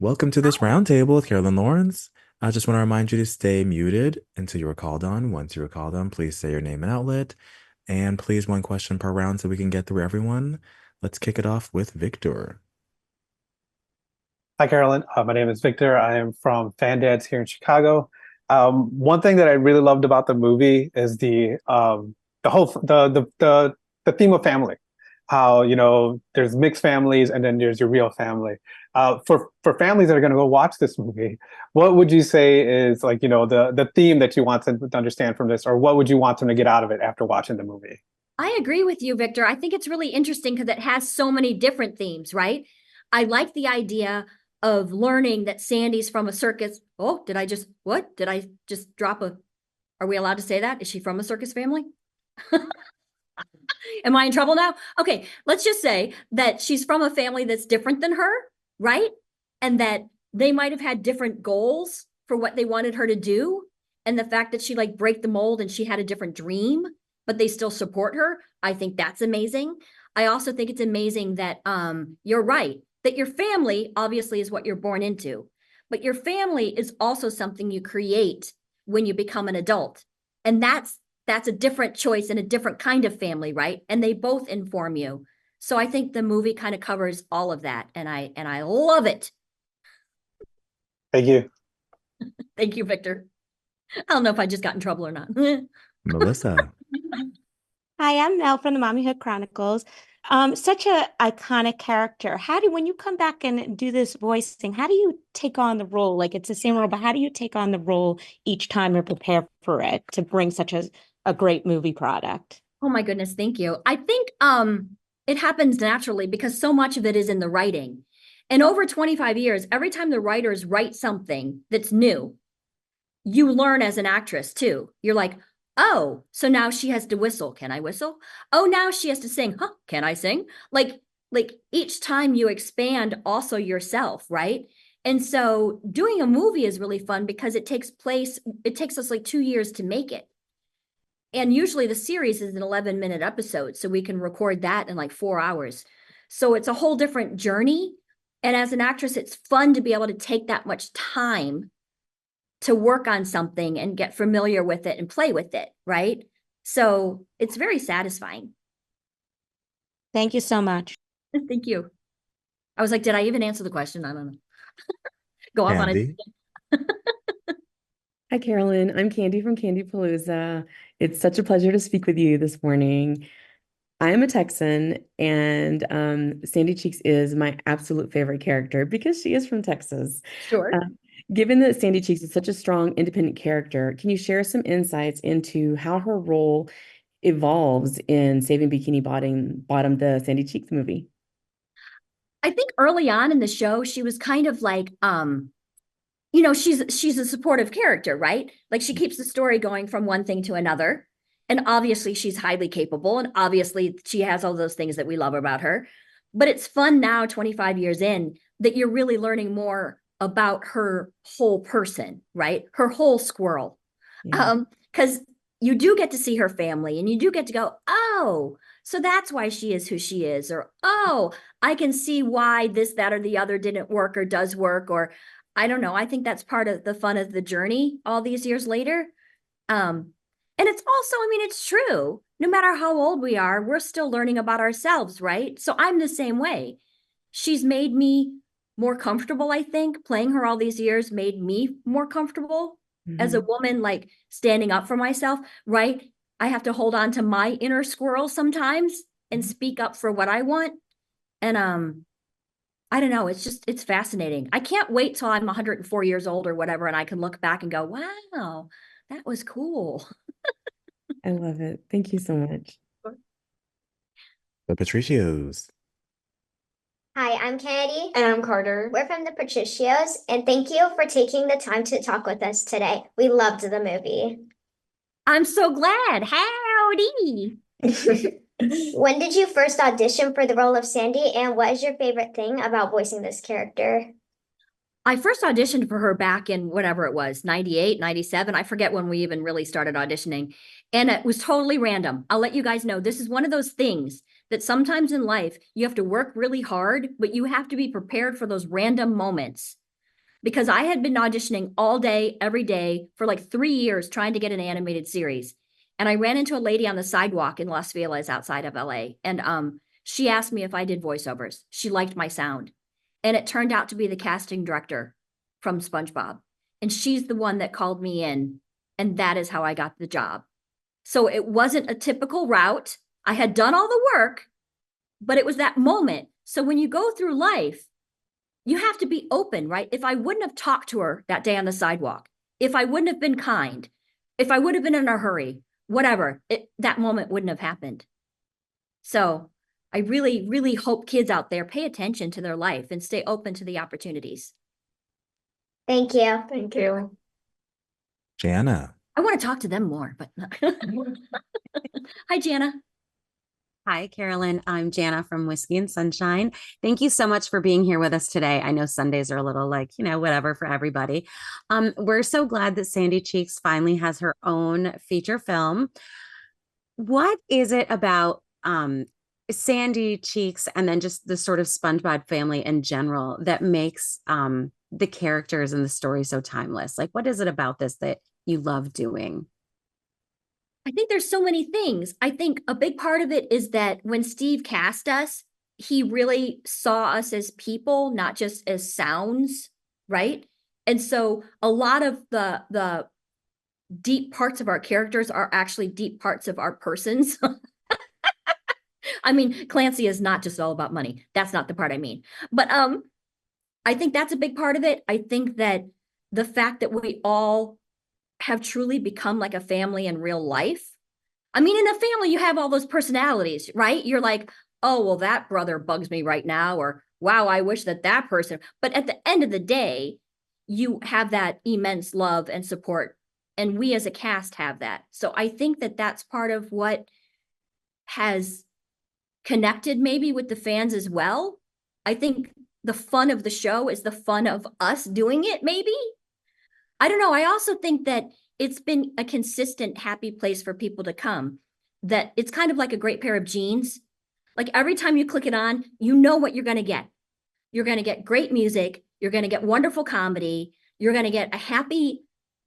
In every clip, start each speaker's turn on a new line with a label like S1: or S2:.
S1: Welcome to this roundtable with Carolyn Lawrence. I just want to remind you to stay muted until you are called on. Once you are called on, please say your name and outlet. And please, one question per round so we can get through everyone. Let's kick it off with Victor.
S2: Hi, Carolyn. My name is Victor. I am from Fan Dads here in Chicago. One thing that I really loved about the movie is the whole the theme of family. How there's mixed families and then there's your real family. For families that are going to go watch this movie, what would you say is like the theme that you want them to understand from this, or what would you want them to get out of it after watching the movie?
S3: I agree with you, Victor. I think it's really interesting because it has so many different themes, right? I like the idea of learning that Sandy's from a circus. Oh, what? Did I just drop are we allowed to say that? Is she from a circus family? Am I in trouble now? Okay, let's just say that she's from a family that's different than her, right? And that they might have had different goals for what they wanted her to do. And the fact that she like break the mold and she had a different dream, but they still support her. I think that's amazing. I also think it's amazing that you're right, that your family obviously is what you're born into, but your family is also something you create when you become an adult. And that's a different choice and a different kind of family, right? And they both inform you. So I think the movie kind of covers all of that, and I love it.
S2: Thank you.
S3: Thank you, Victor. I don't know if I just got in trouble or not.
S1: Melissa.
S4: Hi, I'm Mel from the Mommyhood Chronicles. Such a iconic character. When you come back and do this voicing, how do you take on the role? Like it's the same role, but how do you take on the role each time and prepare for it to bring such a great movie product?
S3: Oh my goodness, thank you. I think it happens naturally because so much of it is in the writing. And over 25 years, every time the writers write something that's new, you learn as an actress too. You're like, oh, so now she has to whistle. Can I whistle? Oh, now she has to sing. Huh? Can I sing? Like each time you expand also yourself, right? And so doing a movie is really fun because it takes us like 2 years to make it. And usually the series is an 11-minute episode, so we can record that in like 4 hours. So it's a whole different journey. And as an actress, it's fun to be able to take that much time to work on something and get familiar with it and play with it, right? So it's very satisfying.
S4: Thank you so much.
S3: Thank you. I was like, did I even answer the question? I don't know. Go off on
S1: Candy.
S3: it.
S5: Hi, Carolyn. I'm Candy from Candy Palooza. It's such a pleasure to speak with you this morning. I am a Texan, and Sandy Cheeks is my absolute favorite character because she is from Texas.
S3: Sure.
S5: Given that Sandy Cheeks is such a strong, independent character, can you share some insights into how her role evolves in Saving Bikini Bottom, the Sandy Cheeks movie?
S3: I think early on in the show, she was kind of like, she's a supportive character, right? Like she keeps the story going from one thing to another. And obviously she's highly capable. And obviously she has all those things that we love about her. But it's fun now, 25 years in, that you're really learning more about her whole person, right? Her whole squirrel.
S5: Yeah.
S3: Because you do get to see her family and you do get to go, oh, so that's why she is who she is. Or, oh, I can see why this, that, or the other didn't work or does work. Or I don't know. I think that's part of the fun of the journey all these years later. And it's also, I mean, it's true. No matter how old we are, we're still learning about ourselves, right? So I'm the same way. She's made me more comfortable, I think. Playing her all these years made me more comfortable as a woman, like standing up for myself, right? I have to hold on to my inner squirrel sometimes and speak up for what I want. And I don't know, it's fascinating. I can't wait till I'm 104 years old or whatever, and I can look back and go, wow, that was cool.
S5: I love it. Thank you so much.
S1: The Patricios.
S6: Hi, I'm Kennedy.
S7: And I'm Carter.
S6: We're from the Patricios, and thank you for taking the time to talk with us today. We loved the movie.
S3: I'm so glad. Howdy.
S6: When did you first audition for the role of Sandy, and what is your favorite thing about voicing this character?
S3: I first auditioned for her back in whatever it was, 98, 97. I forget when we even really started auditioning. And it was totally random. I'll let you guys know. This is one of those things that sometimes in life you have to work really hard, but you have to be prepared for those random moments because I had been auditioning all day, every day for like 3 years trying to get an animated series. And I ran into a lady on the sidewalk in Los Feliz outside of LA. And she asked me if I did voiceovers. She liked my sound. And it turned out to be the casting director from SpongeBob. And she's the one that called me in. And that is how I got the job. So it wasn't a typical route. I had done all the work, but it was that moment. So when you go through life, you have to be open, right? If I wouldn't have talked to her that day on the sidewalk, if I wouldn't have been kind, if I would have been in a hurry, whatever, that moment wouldn't have happened. So I really, really hope kids out there pay attention to their life and stay open to the opportunities.
S6: Thank you.
S7: Thank you.
S1: Jana.
S3: I want to talk to them more, but hi, Jana.
S8: Hi, Carolyn. I'm Jana from Whiskey and Sunshine. Thank you so much for being here with us today. I know Sundays are a little like, whatever for everybody. We're so glad that Sandy Cheeks finally has her own feature film. What is it about Sandy Cheeks and then just the sort of SpongeBob family in general that makes the characters and the story so timeless? Like, what is it about this that you love doing?
S3: I think there's so many things. I think a big part of it is that when Steve cast us, he really saw us as people, not just as sounds, right? And so a lot of the deep parts of our characters are actually deep parts of our persons. I mean, Clancy is not just all about money. That's not the part I mean. But I think that's a big part of it. I think that the fact that we all have truly become like a family in real life. I mean, in a family, you have all those personalities, right? You're like, oh, well, that brother bugs me right now, or wow, I wish that person. But at the end of the day, you have that immense love and support. And we as a cast have that. So I think that that's part of what has connected maybe with the fans as well. I think the fun of the show is the fun of us doing it, maybe. I don't know. I also think that it's been a consistent, happy place for people to come, that it's kind of like a great pair of jeans. Like every time you click it on, you know what you're going to get. You're going to get great music. You're going to get wonderful comedy. You're going to get a happy,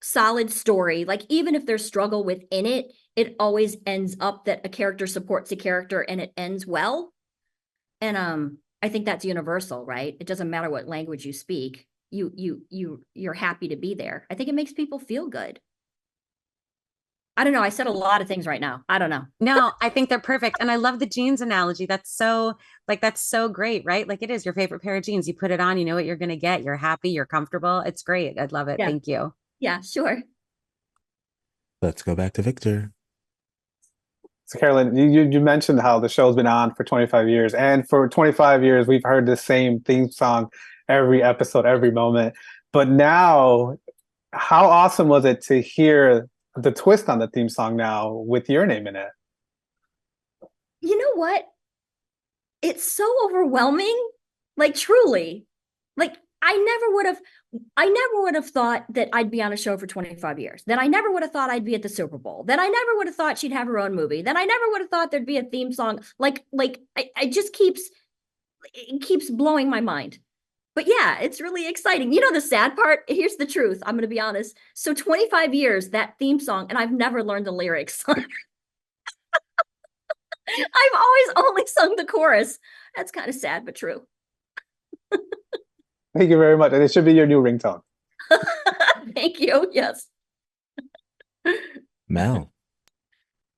S3: solid story. Like even if there's struggle within it, it always ends up that a character supports a character and it ends well. And I think that's universal, right? It doesn't matter what language you speak. You're happy to be there. I think it makes people feel good. I don't know. I said a lot of things right now. I don't know.
S8: No, I think they're perfect. And I love the jeans analogy. That's so great, right? Like it is your favorite pair of jeans. You put it on, you know what you're going to get. You're happy, you're comfortable. It's great. I love it.
S3: Yeah.
S8: Thank you.
S3: Yeah, sure.
S1: Let's go back to Victor.
S2: So Carolyn, you mentioned how the show's been on for 25 years. And for 25 years, we've heard the same theme song every episode, every moment. But now, how awesome was it to hear the twist on the theme song now with your name in it?
S3: You know what? It's so overwhelming. Like truly. Like I never would have thought that I'd be on a show for 25 years. Then I never would have thought I'd be at the Super Bowl. Then I never would have thought she'd have her own movie. Then I never would have thought there'd be a theme song. It just keeps blowing my mind. But yeah, it's really exciting. You know, the sad part, here's the truth. I'm going to be honest. So 25 years, that theme song, and I've never learned the lyrics. I've always only sung the chorus. That's kind of sad, but true.
S2: Thank you very much. And it should be your new ringtone.
S3: Thank you. Yes.
S1: Mel.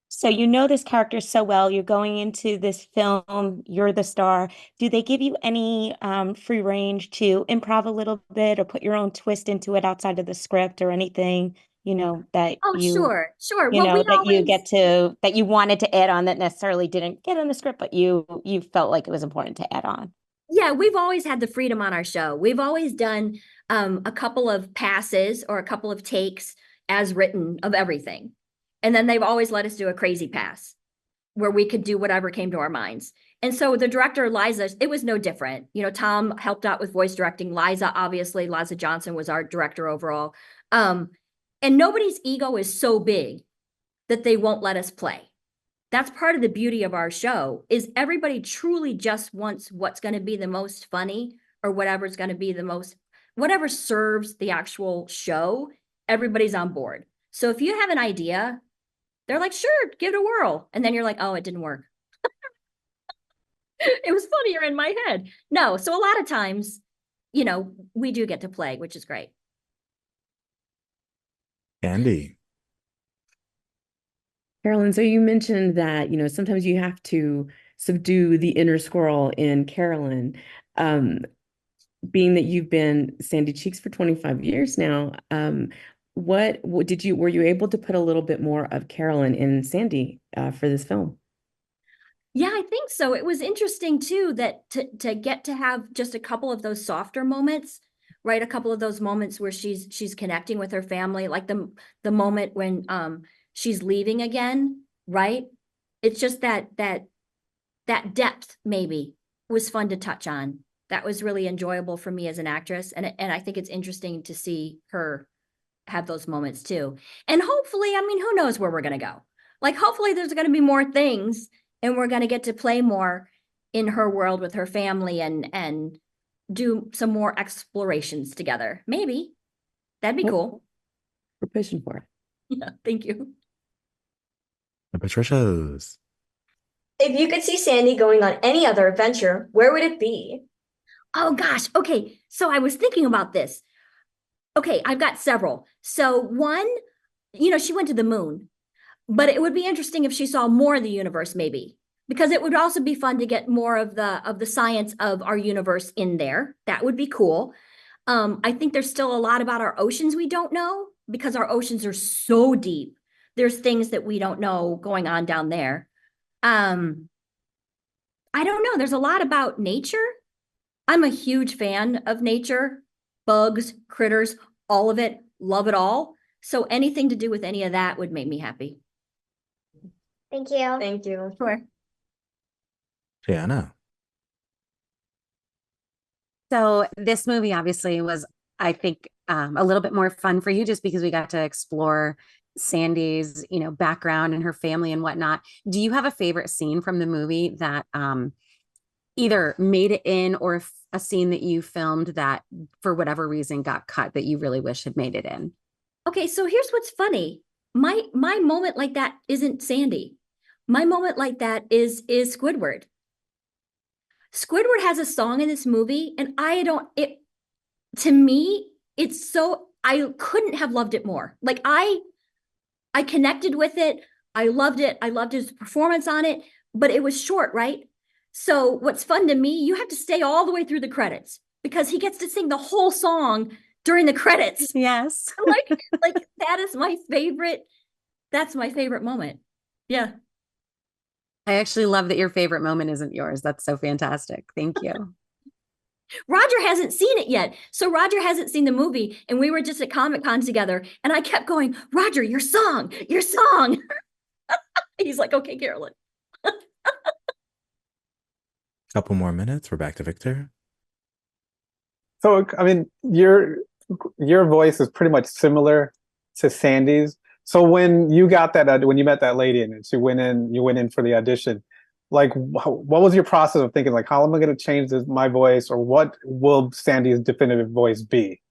S4: So you know this character so well. You're going into this film. You're the star. Do they give you any free range to improv a little bit or put your own twist into it outside of the script or anything? That
S3: Oh,
S4: you
S3: sure.
S4: well, that you wanted to add on that necessarily didn't get on the script, but you felt like it was important to add on.
S3: Yeah, we've always had the freedom on our show. We've always done a couple of passes or a couple of takes as written of everything. And then they've always let us do a crazy pass where we could do whatever came to our minds. And so the director, Liza, it was no different. Tom helped out with voice directing. Liza Johnson was our director overall. And nobody's ego is so big that they won't let us play. That's part of the beauty of our show is everybody truly just wants what's going to be the most funny or whatever's going to be the most whatever serves the actual show, everybody's on board. So if you have an idea, they're like, sure, give it a whirl. And then you're like, oh, it didn't work. It was funnier in my head. No, so a lot of times, you know, we do get to play, which is great.
S1: Candy.
S5: Carolyn, so you mentioned that, sometimes you have to subdue the inner squirrel in Carolyn. Being that you've been Sandy Cheeks for 25 years now, what were you able to put a little bit more of Carolyn in Sandy for this film?
S3: Yeah, I think so. It was interesting too that to get to have just a couple of those softer moments, right? A couple of those moments where she's connecting with her family, like the moment when she's leaving again, right? It's just that depth maybe was fun to touch on. That was really enjoyable for me as an actress, and I think it's interesting to see her have those moments too. And hopefully, I mean, who knows where we're gonna go? Like, hopefully, there's gonna be more things, and we're gonna get to play more in her world with her family and do some more explorations together. Maybe that'd be cool.
S5: We're pushing for it.
S3: Yeah, thank you.
S1: Patricia's.
S6: If you could see Sandy going on any other adventure, where would it be?
S3: Oh gosh. Okay. So I was thinking about this. Okay, I've got several. So one, she went to the moon, but it would be interesting if she saw more of the universe, maybe, because it would also be fun to get more of the science of our universe in there. That would be cool. I think there's still a lot about our oceans we don't know because our oceans are so deep. There's things that we don't know going on down there. I don't know. There's a lot about nature. I'm a huge fan of nature, bugs, critters, all of it, love it all. So anything to do with any of that would make me happy.
S6: Thank you. Thank you.
S3: Sure.
S1: Jana.
S8: So this movie obviously was, I think, a little bit more fun for you just because we got to explore Sandy's, background and her family and whatnot. Do you have a favorite scene from the movie that either made it in or a scene that you filmed that for whatever reason got cut that you really wish had made it in?
S3: Okay, so here's what's funny. My moment like that isn't Sandy. My moment like that is Squidward. Squidward has a song in this movie, and to me, it's so, I couldn't have loved it more. Like I connected with it. I loved it. I loved his performance on it, but it was short, right? So what's fun to me, you have to stay all the way through the credits because he gets to sing the whole song during the credits.
S8: Yes.
S3: like that is my favorite. That's my favorite moment. Yeah.
S8: I actually love that your favorite moment isn't yours. That's so fantastic. Thank you.
S3: Roger hasn't seen it yet. So Roger hasn't seen the movie, and we were just at Comic-Con together, and I kept going, Roger, your song. He's like, okay, Carolyn.
S1: Couple more minutes. We're back to Victor.
S2: So, I mean, your voice is pretty much similar to Sandy's. So when you got that, when you met that lady and you went in for the audition, like, what was your process of thinking, like, how am I going to change my voice, or what will Sandy's definitive voice be?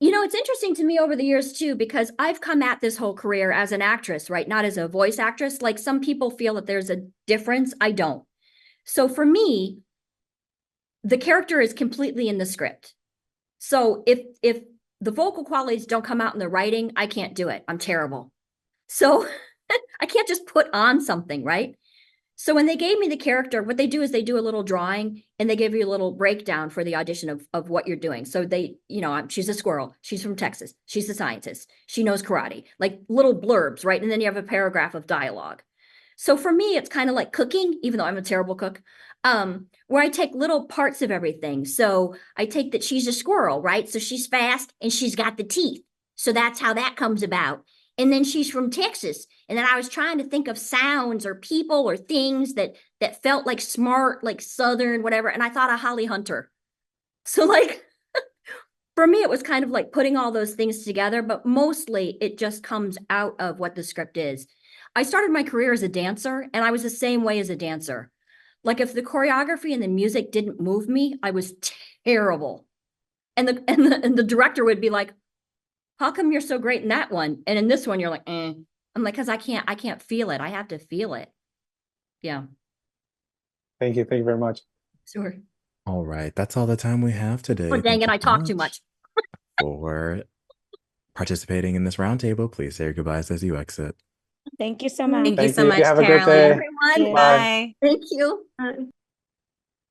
S3: It's interesting to me over the years too, because I've come at this whole career as an actress, right? Not as a voice actress. Like some people feel that there's a difference. I don't. So for me, the character is completely in the script. So if the vocal qualities don't come out in the writing, I can't do it. I'm terrible. So I can't just put on something, right? So when they gave me the character, what they do is they do a little drawing and they give you a little breakdown for the audition of what you're doing. So she's a squirrel. She's from Texas. She's a scientist. She knows karate, like little blurbs, right? And then you have a paragraph of dialogue. So for me, it's kind of like cooking, even though I'm a terrible cook, where I take little parts of everything. So I take that she's a squirrel, right? So she's fast and she's got the teeth. So that's how that comes about. And then she's from Texas. And then I was trying to think of sounds or people or things that felt like smart, like Southern, whatever. And I thought of Holly Hunter. So like, for me, it was kind of like putting all those things together, but mostly it just comes out of what the script is. I started my career as a dancer, and I was the same way as a dancer. Like if the choreography and the music didn't move me, I was terrible. And the director would be like, how come you're so great in that one? And in this one, you're like, eh. I'm like, because I can't feel it. I have to feel it. Yeah,
S2: Thank you. Thank you very much.
S3: sure.
S1: All right, that's all the time we have today.
S3: Oh, dang
S1: Thank
S3: it,
S1: you
S3: I
S1: so
S3: talk too much.
S1: for participating in this roundtable. Please say your goodbyes as you exit.
S4: Thank you so much.
S8: Thank you
S2: Thank
S8: so
S2: you.
S8: much,
S2: You have a great
S8: Carolyn.
S2: day.
S3: Everyone,
S2: Bye.
S8: Bye.
S3: thank you.